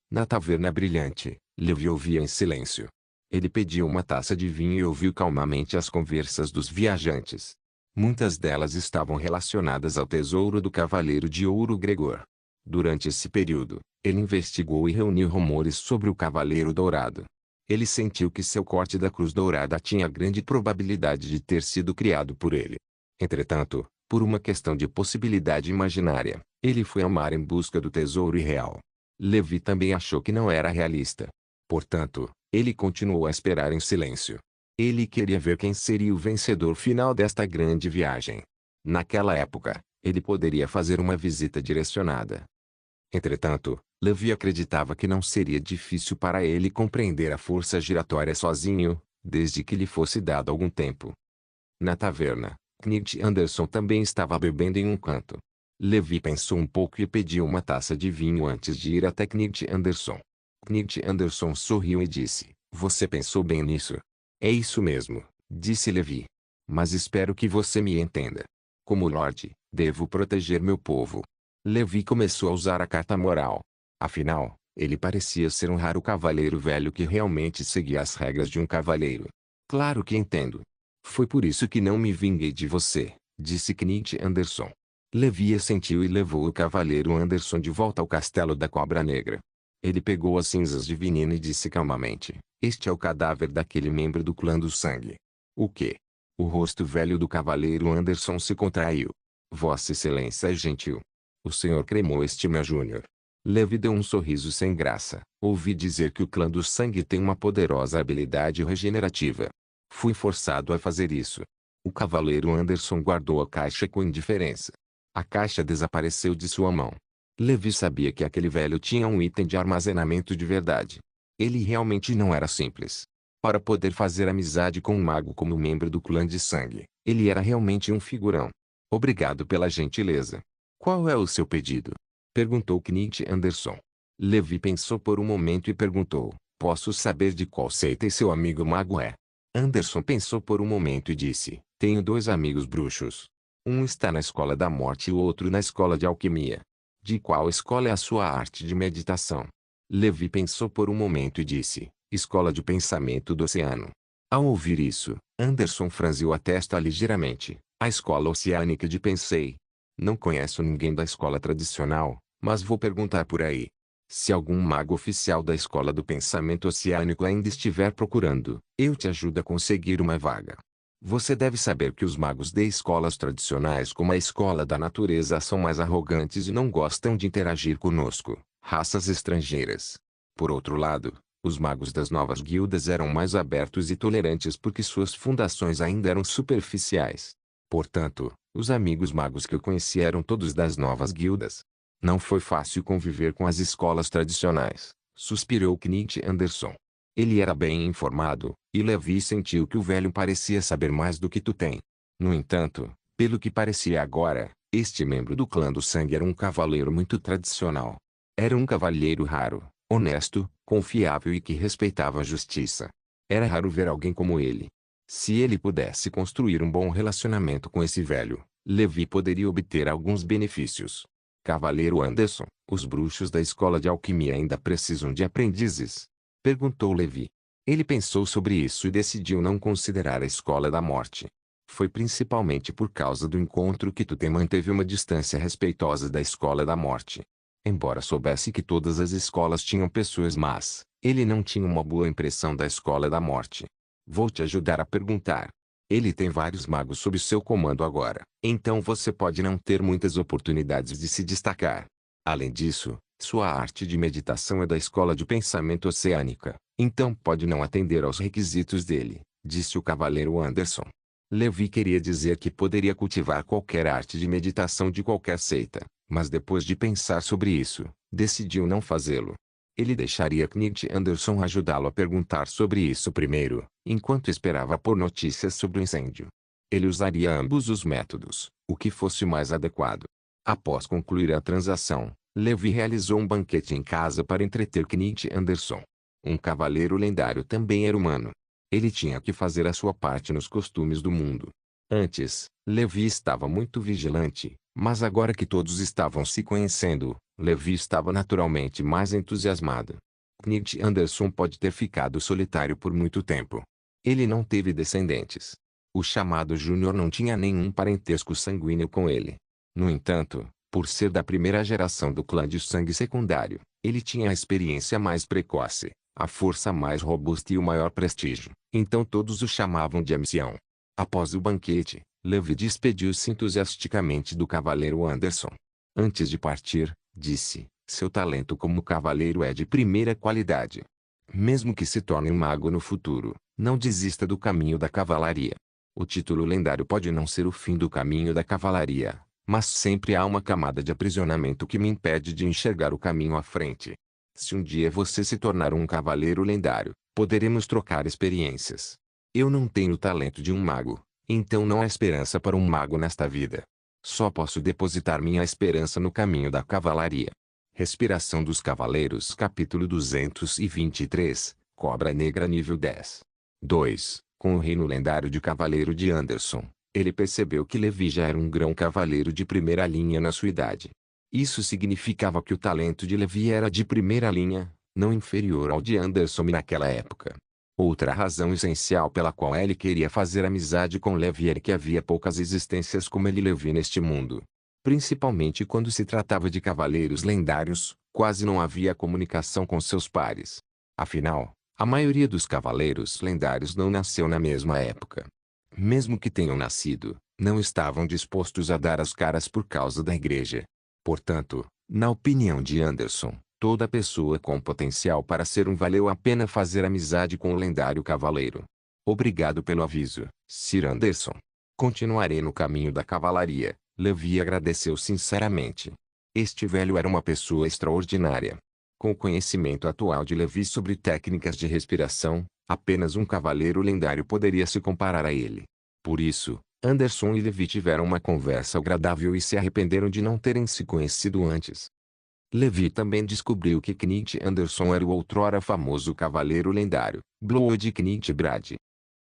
Na Taverna Brilhante, Levi ouvia em silêncio. Ele pediu uma taça de vinho e ouviu calmamente as conversas dos viajantes. Muitas delas estavam relacionadas ao tesouro do Cavaleiro de Ouro Gregor. Durante esse período, ele investigou e reuniu rumores sobre o Cavaleiro Dourado. Ele sentiu que seu corte da Cruz Dourada tinha grande probabilidade de ter sido criado por ele. Entretanto, por uma questão de possibilidade imaginária, ele foi ao mar em busca do tesouro irreal. Levi também achou que não era realista. Portanto, ele continuou a esperar em silêncio. Ele queria ver quem seria o vencedor final desta grande viagem. Naquela época, ele poderia fazer uma visita direcionada. Entretanto, Levi acreditava que não seria difícil para ele compreender a força giratória sozinho, desde que lhe fosse dado algum tempo. Na taverna, Knight Anderson também estava bebendo em um canto. Levi pensou um pouco e pediu uma taça de vinho antes de ir até Knight Anderson. Knight Anderson sorriu e disse: "Você pensou bem nisso?" "É isso mesmo", disse Levi. "Mas espero que você me entenda. Como Lorde, devo proteger meu povo." Levi começou a usar a carta moral. Afinal, ele parecia ser um raro cavaleiro velho que realmente seguia as regras de um cavaleiro. "Claro que entendo. Foi por isso que não me vinguei de você", disse Knight Anderson. Levi assentiu e levou o cavaleiro Anderson de volta ao castelo da Cobra Negra. Ele pegou as cinzas de veneno e disse calmamente: "Este é o cadáver daquele membro do clã do sangue." "O quê?" O rosto velho do cavaleiro Anderson se contraiu. "Vossa Excelência é gentil. O Sr. Cremou Estima Júnior." Levi deu um sorriso sem graça. "Ouvi dizer que o clã do sangue tem uma poderosa habilidade regenerativa. Fui forçado a fazer isso." O cavaleiro Anderson guardou a caixa com indiferença. A caixa desapareceu de sua mão. Levi sabia que aquele velho tinha um item de armazenamento de verdade. Ele realmente não era simples. Para poder fazer amizade com um mago como membro do clã de sangue, ele era realmente um figurão. "Obrigado pela gentileza. Qual é o seu pedido?" perguntou Knight Anderson. Levi pensou por um momento e perguntou: "Posso saber de qual seita seu amigo mago é?" Anderson pensou por um momento e disse: "Tenho 2 amigos bruxos." Um está na escola da morte e o outro na escola de alquimia. De qual escola é a sua arte de meditação? Levi pensou por um momento e disse, escola de pensamento do oceano. Ao ouvir isso, Anderson franziu a testa ligeiramente. A escola oceânica de pensei. Não conheço ninguém da escola tradicional, mas vou perguntar por aí. Se algum mago oficial da escola do pensamento oceânico ainda estiver procurando, eu te ajudo a conseguir uma vaga. Você deve saber que os magos de escolas tradicionais como a escola da natureza são mais arrogantes e não gostam de interagir conosco, raças estrangeiras. Por outro lado, os magos das novas guildas eram mais abertos e tolerantes porque suas fundações ainda eram superficiais. Portanto, os amigos magos que eu conheci eram todos das novas guildas. Não foi fácil conviver com as escolas tradicionais, suspirou Knight Anderson. Ele era bem informado, e Levi sentiu que o velho parecia saber mais do que tu tem. No entanto, pelo que parecia agora, este membro do clã do sangue era um cavaleiro muito tradicional. Era um cavalheiro raro, honesto, confiável e que respeitava a justiça. Era raro ver alguém como ele. Se ele pudesse construir um bom relacionamento com esse velho, Levi poderia obter alguns benefícios. Cavaleiro Anderson, os bruxos da escola de alquimia ainda precisam de aprendizes? Perguntou Levi. Ele pensou sobre isso e decidiu não considerar a escola da morte. Foi principalmente por causa do encontro que Tutem manteve uma distância respeitosa da escola da morte. Embora soubesse que todas as escolas tinham pessoas más, ele não tinha uma boa impressão da escola da morte. Vou te ajudar a perguntar. Ele tem vários magos sob seu comando agora, então você pode não ter muitas oportunidades de se destacar. Além disso, sua arte de meditação é da escola de pensamento oceânica, então pode não atender aos requisitos dele, disse o cavaleiro Anderson. Levi queria dizer que poderia cultivar qualquer arte de meditação de qualquer seita, mas depois de pensar sobre isso, decidiu não fazê-lo. Ele deixaria Knight Anderson ajudá-lo a perguntar sobre isso primeiro, enquanto esperava por notícias sobre o incêndio. Ele usaria ambos os métodos, o que fosse mais adequado. Após concluir a transação, Levi realizou um banquete em casa para entreter Knight Anderson. Um cavaleiro lendário também era humano. Ele tinha que fazer a sua parte nos costumes do mundo. Antes, Levi estava muito vigilante, mas agora que todos estavam se conhecendo, Levi estava naturalmente mais entusiasmado. Knight Anderson pode ter ficado solitário por muito tempo. Ele não teve descendentes. O chamado Júnior não tinha nenhum parentesco sanguíneo com ele. No entanto, por ser da primeira geração do clã de sangue secundário, ele tinha a experiência mais precoce, a força mais robusta e o maior prestígio, então todos o chamavam de ancião. Após o banquete, Levi despediu-se entusiasticamente do cavaleiro Anderson. Antes de partir, disse, seu talento como cavaleiro é de primeira qualidade. Mesmo que se torne um mago no futuro, não desista do caminho da cavalaria. O título lendário pode não ser o fim do caminho da cavalaria, mas sempre há uma camada de aprisionamento que me impede de enxergar o caminho à frente. Se um dia você se tornar um cavaleiro lendário, poderemos trocar experiências. Eu não tenho o talento de um mago, então não há esperança para um mago nesta vida. Só posso depositar minha esperança no caminho da cavalaria. Respiração dos Cavaleiros capítulo 223, Cobra Negra nível 10. 2. Com o reino lendário de Cavaleiro de Anderson, ele percebeu que Levi já era um grão cavaleiro de primeira linha na sua idade. Isso significava que o talento de Levi era de primeira linha, não inferior ao de Anderson naquela época. Outra razão essencial pela qual ele queria fazer amizade com Levi era que havia poucas existências como ele Levi neste mundo. Principalmente quando se tratava de cavaleiros lendários, quase não havia comunicação com seus pares. Afinal, a maioria dos cavaleiros lendários não nasceu na mesma época. Mesmo que tenham nascido, não estavam dispostos a dar as caras por causa da igreja. Portanto, na opinião de Anderson, toda pessoa com potencial para ser um valeu a pena fazer amizade com o lendário cavaleiro. Obrigado pelo aviso, Sir Anderson. Continuarei no caminho da cavalaria, Levi agradeceu sinceramente. Este velho era uma pessoa extraordinária. Com o conhecimento atual de Levi sobre técnicas de respiração, apenas um cavaleiro lendário poderia se comparar a ele. Por isso, Anderson e Levi tiveram uma conversa agradável e se arrependeram de não terem se conhecido antes. Levi também descobriu que Knight Anderson era o outrora famoso cavaleiro lendário, Blood Knight Brad.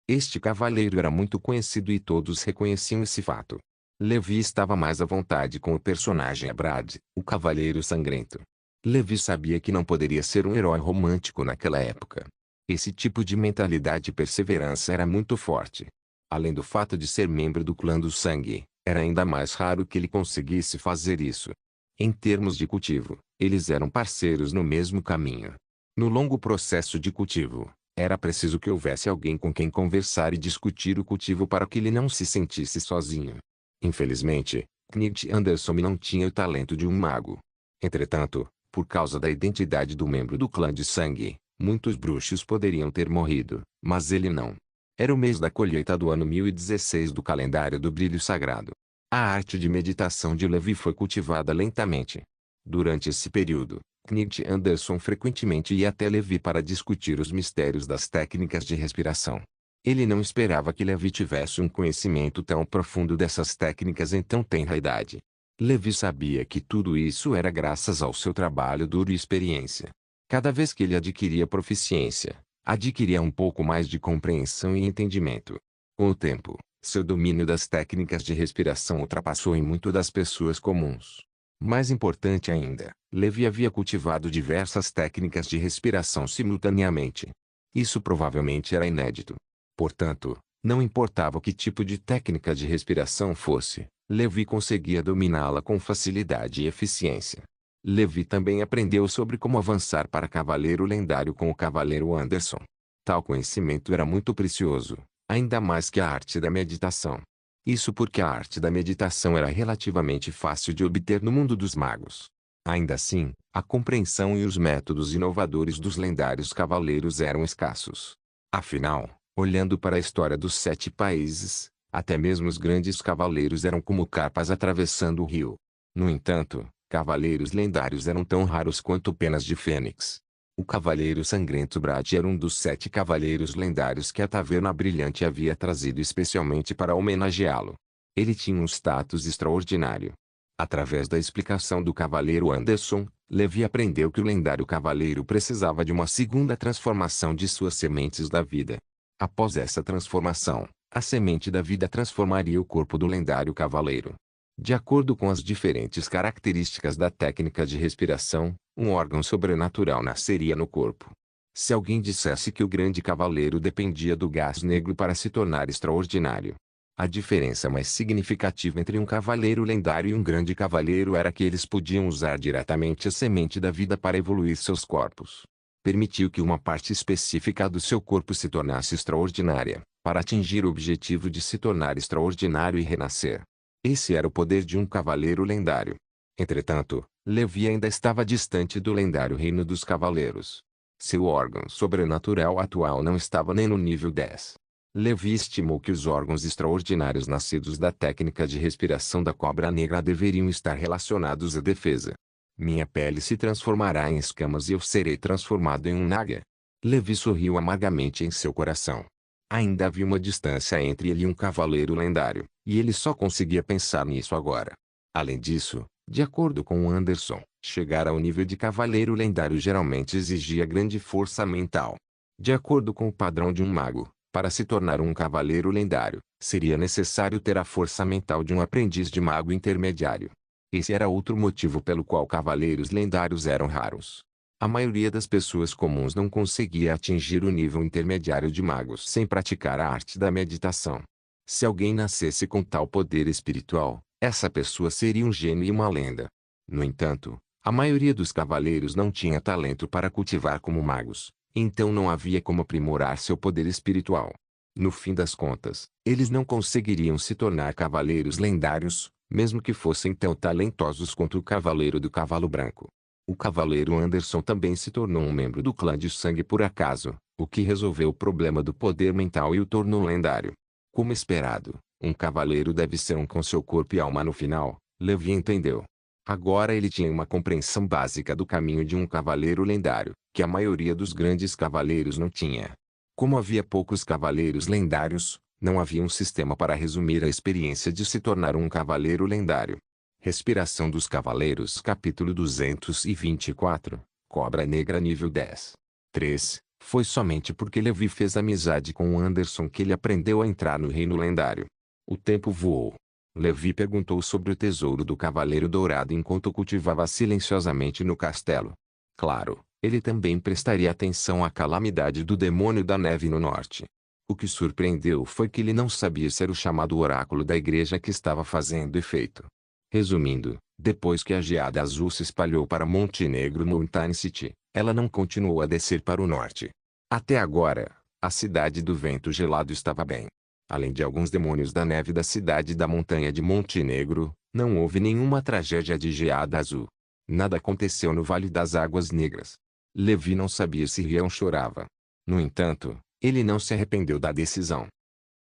Este cavaleiro era muito conhecido e todos reconheciam esse fato. Levi estava mais à vontade com o personagem Abrad, o Cavaleiro Sangrento. Levi sabia que não poderia ser um herói romântico naquela época. Esse tipo de mentalidade e perseverança era muito forte. Além do fato de ser membro do clã do sangue, era ainda mais raro que ele conseguisse fazer isso. Em termos de cultivo, eles eram parceiros no mesmo caminho. No longo processo de cultivo, era preciso que houvesse alguém com quem conversar e discutir o cultivo para que ele não se sentisse sozinho. Infelizmente, Knut Anderson não tinha o talento de um mago. Entretanto, por causa da identidade do membro do clã de sangue, muitos bruxos poderiam ter morrido, mas ele não. Era o mês da colheita do ano 1016 do calendário do brilho sagrado. A arte de meditação de Levi foi cultivada lentamente. Durante esse período, Knut Anderson frequentemente ia até Levi para discutir os mistérios das técnicas de respiração. Ele não esperava que Levi tivesse um conhecimento tão profundo dessas técnicas em tão tenra idade. Levi sabia que tudo isso era graças ao seu trabalho duro e experiência. Cada vez que ele adquiria proficiência, adquiria um pouco mais de compreensão e entendimento. Com o tempo, seu domínio das técnicas de respiração ultrapassou em muito das pessoas comuns. Mais importante ainda, Levi havia cultivado diversas técnicas de respiração simultaneamente. Isso provavelmente era inédito. Portanto, não importava que tipo de técnica de respiração fosse, Levi conseguia dominá-la com facilidade e eficiência. Levi também aprendeu sobre como avançar para Cavaleiro Lendário com o Cavaleiro Anderson. Tal conhecimento era muito precioso, ainda mais que a arte da meditação. Isso porque a arte da meditação era relativamente fácil de obter no mundo dos magos. Ainda assim, a compreensão e os métodos inovadores dos lendários cavaleiros eram escassos. Afinal, olhando para a história dos 7 países, até mesmo os grandes cavaleiros eram como carpas atravessando o rio. No entanto, cavaleiros lendários eram tão raros quanto penas de fênix. O Cavaleiro Sangrento Brad era um dos 7 cavaleiros lendários que a Taverna Brilhante havia trazido especialmente para homenageá-lo. Ele tinha um status extraordinário. Através da explicação do Cavaleiro Anderson, Levi aprendeu que o lendário cavaleiro precisava de uma segunda transformação de suas sementes da vida. Após essa transformação, a semente da vida transformaria o corpo do lendário cavaleiro. De acordo com as diferentes características da técnica de respiração, um órgão sobrenatural nasceria no corpo. Se alguém dissesse que o grande cavaleiro dependia do gás negro para se tornar extraordinário, a diferença mais significativa entre um cavaleiro lendário e um grande cavaleiro era que eles podiam usar diretamente a semente da vida para evoluir seus corpos. Permitiu que uma parte específica do seu corpo se tornasse extraordinária, para atingir o objetivo de se tornar extraordinário e renascer. Esse era o poder de um cavaleiro lendário. Entretanto, Levi ainda estava distante do lendário reino dos cavaleiros. Seu órgão sobrenatural atual não estava nem no nível 10. Levi estimou que os órgãos extraordinários nascidos da técnica de respiração da cobra negra deveriam estar relacionados à defesa. Minha pele se transformará em escamas e eu serei transformado em um naga. Levi sorriu amargamente em seu coração. Ainda havia uma distância entre ele e um cavaleiro lendário, e ele só conseguia pensar nisso agora. Além disso, de acordo com Anderson, chegar ao nível de cavaleiro lendário geralmente exigia grande força mental. De acordo com o padrão de um mago, para se tornar um cavaleiro lendário, seria necessário ter a força mental de um aprendiz de mago intermediário. Esse era outro motivo pelo qual cavaleiros lendários eram raros. A maioria das pessoas comuns não conseguia atingir o nível intermediário de magos sem praticar a arte da meditação. Se alguém nascesse com tal poder espiritual, essa pessoa seria um gênio e uma lenda. No entanto, a maioria dos cavaleiros não tinha talento para cultivar como magos, então não havia como aprimorar seu poder espiritual. No fim das contas, eles não conseguiriam se tornar cavaleiros lendários, mesmo que fossem tão talentosos quanto o Cavaleiro do Cavalo Branco. O Cavaleiro Anderson também se tornou um membro do clã de sangue por acaso, o que resolveu o problema do poder mental e o tornou lendário. Como esperado, um cavaleiro deve ser um com seu corpo e alma no final, Levi entendeu. Agora ele tinha uma compreensão básica do caminho de um cavaleiro lendário, que a maioria dos grandes cavaleiros não tinha. Como havia poucos cavaleiros lendários, não havia um sistema para resumir a experiência de se tornar um cavaleiro lendário. Respiração dos Cavaleiros Capítulo 224 Cobra Negra Nível 10 3. Foi somente porque Levi fez amizade com Anderson que ele aprendeu a entrar no reino lendário. O tempo voou. Levi perguntou sobre o tesouro do Cavaleiro Dourado enquanto cultivava silenciosamente no castelo. Claro, ele também prestaria atenção à calamidade do demônio da neve no norte. O que surpreendeu foi que ele não sabia se era o chamado oráculo da igreja que estava fazendo efeito. Resumindo, depois que a geada azul se espalhou para Montenegro Mountain City, ela não continuou a descer para o norte. Até agora, a cidade do vento gelado estava bem. Além de alguns demônios da neve da cidade da montanha de Montenegro, não houve nenhuma tragédia de geada azul. Nada aconteceu no Vale das Águas Negras. Levi não sabia se ria ou chorava. No entanto, ele não se arrependeu da decisão.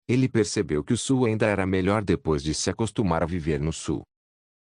Ele percebeu que o sul ainda era melhor depois de se acostumar a viver no sul.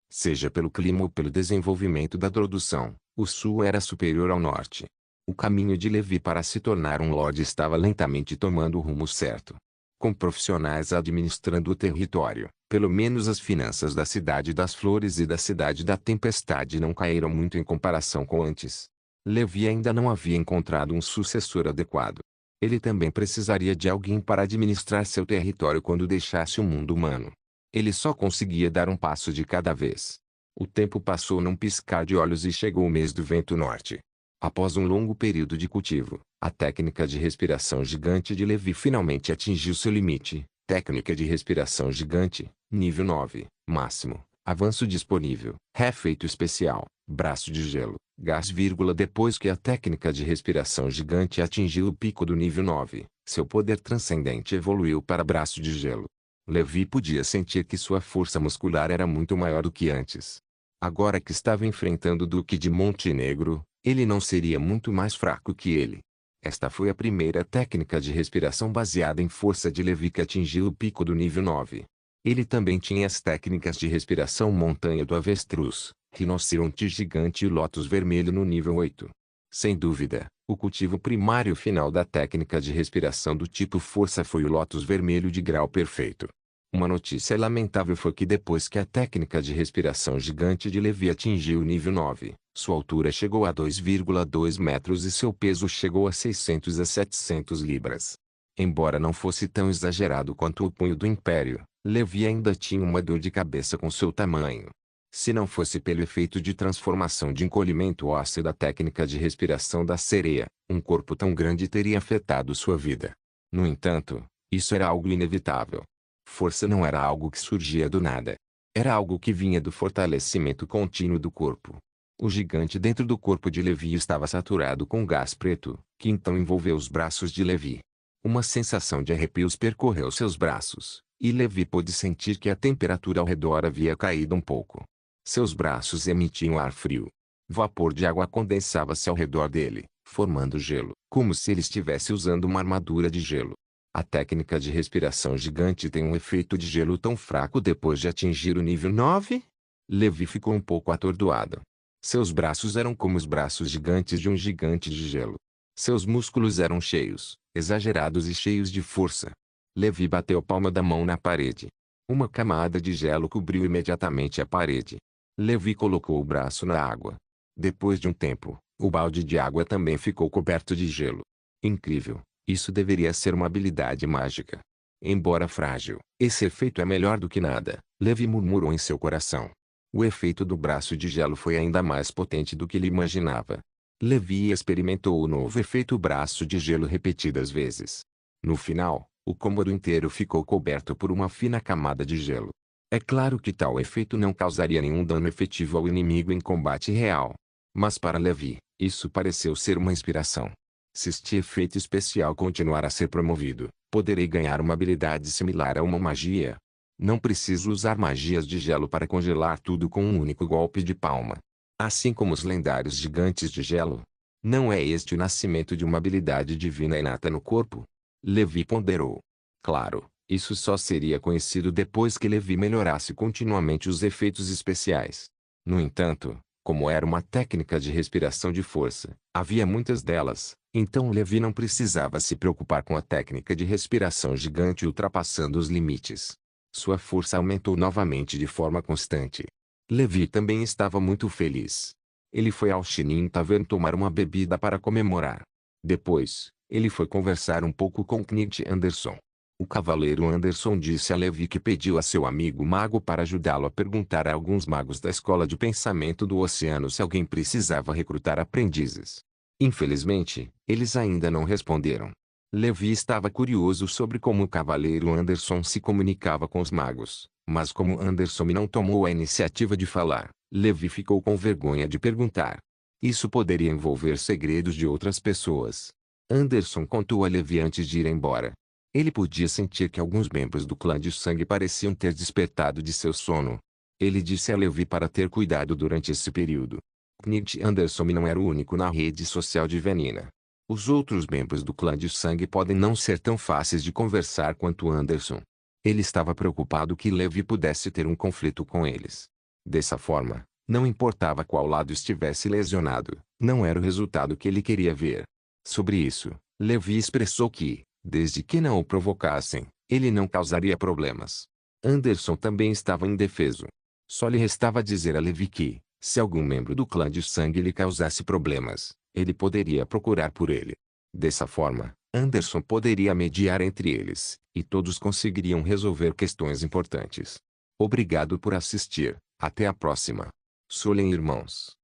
Seja pelo clima ou pelo desenvolvimento da produção, o sul era superior ao norte. O caminho de Levi para se tornar um lord estava lentamente tomando o rumo certo. Com profissionais administrando o território, pelo menos as finanças da Cidade das Flores e da Cidade da Tempestade não caíram muito em comparação com antes. Levi ainda não havia encontrado um sucessor adequado. Ele também precisaria de alguém para administrar seu território quando deixasse o mundo humano. Ele só conseguia dar um passo de cada vez. O tempo passou num piscar de olhos e chegou o mês do vento norte. Após um longo período de cultivo, a técnica de respiração gigante de Levi finalmente atingiu seu limite. Técnica de respiração gigante, nível 9, máximo, avanço disponível, efeito especial, braço de gelo, gás. Depois que a técnica de respiração gigante atingiu o pico do nível 9, seu poder transcendente evoluiu para braço de gelo. Levi podia sentir que sua força muscular era muito maior do que antes. Agora que estava enfrentando o Duque de Montenegro, ele não seria muito mais fraco que ele. Esta foi a primeira técnica de respiração baseada em força de Levi que atingiu o pico do nível 9. Ele também tinha as técnicas de respiração montanha do avestruz, rinoceronte gigante e lótus vermelho no nível 8. Sem dúvida, o cultivo primário final da técnica de respiração do tipo força foi o lótus vermelho de grau perfeito. Uma notícia lamentável foi que depois que a técnica de respiração gigante de Levi atingiu o nível 9, sua altura chegou a 2,2 metros e seu peso chegou a 600 a 700 libras. Embora não fosse tão exagerado quanto o punho do Império, Levi ainda tinha uma dor de cabeça com seu tamanho. Se não fosse pelo efeito de transformação de encolhimento ósseo da técnica de respiração da sereia, um corpo tão grande teria afetado sua vida. No entanto, isso era algo inevitável. Força não era algo que surgia do nada. Era algo que vinha do fortalecimento contínuo do corpo. O gigante dentro do corpo de Levi estava saturado com gás preto, que então envolveu os braços de Levi. Uma sensação de arrepios percorreu seus braços, e Levi pôde sentir que a temperatura ao redor havia caído um pouco. Seus braços emitiam ar frio. Vapor de água condensava-se ao redor dele, formando gelo, como se ele estivesse usando uma armadura de gelo. A técnica de respiração gigante tem um efeito de gelo tão fraco depois de atingir o nível 9? Levi ficou um pouco atordoado. Seus braços eram como os braços gigantes de um gigante de gelo. Seus músculos eram cheios, exagerados e cheios de força. Levi bateu a palma da mão na parede. Uma camada de gelo cobriu imediatamente a parede. Levi colocou o braço na água. Depois de um tempo, o balde de água também ficou coberto de gelo. Incrível! Isso deveria ser uma habilidade mágica. Embora frágil, esse efeito é melhor do que nada, Levi murmurou em seu coração. O efeito do braço de gelo foi ainda mais potente do que ele imaginava. Levi experimentou o novo efeito braço de gelo repetidas vezes. No final, o cômodo inteiro ficou coberto por uma fina camada de gelo. É claro que tal efeito não causaria nenhum dano efetivo ao inimigo em combate real. Mas para Levi, isso pareceu ser uma inspiração. Se este efeito especial continuar a ser promovido, poderei ganhar uma habilidade similar a uma magia. Não preciso usar magias de gelo para congelar tudo com um único golpe de palma. Assim como os lendários gigantes de gelo. Não é este o nascimento de uma habilidade divina inata no corpo? Levi ponderou. Claro, isso só seria conhecido depois que Levi melhorasse continuamente os efeitos especiais. No entanto, como era uma técnica de respiração de força, havia muitas delas, então Levi não precisava se preocupar com a técnica de respiração gigante ultrapassando os limites. Sua força aumentou novamente de forma constante. Levi também estava muito feliz. Ele foi ao Shinin Tavern tomar uma bebida para comemorar. Depois, ele foi conversar um pouco com Knut Anderson. O cavaleiro Anderson disse a Levi que pediu a seu amigo mago para ajudá-lo a perguntar a alguns magos da escola de pensamento do oceano se alguém precisava recrutar aprendizes. Infelizmente, eles ainda não responderam. Levi estava curioso sobre como o cavaleiro Anderson se comunicava com os magos, mas como Anderson não tomou a iniciativa de falar, Levi ficou com vergonha de perguntar. Isso poderia envolver segredos de outras pessoas. Anderson contou a Levi antes de ir embora. Ele podia sentir que alguns membros do clã de sangue pareciam ter despertado de seu sono. Ele disse a Levi para ter cuidado durante esse período. Knut Anderson não era o único na rede social de Venina. Os outros membros do clã de sangue podem não ser tão fáceis de conversar quanto Anderson. Ele estava preocupado que Levi pudesse ter um conflito com eles. Dessa forma, não importava qual lado estivesse lesionado, não era o resultado que ele queria ver. Sobre isso, Levi expressou que, desde que não o provocassem, ele não causaria problemas. Anderson também estava indefeso. Só lhe restava dizer a Levi que, se algum membro do clã de sangue lhe causasse problemas, ele poderia procurar por ele. Dessa forma, Anderson poderia mediar entre eles, e todos conseguiriam resolver questões importantes. Obrigado por assistir. Até a próxima. Solen Irmãos.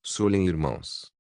Solen Irmãos.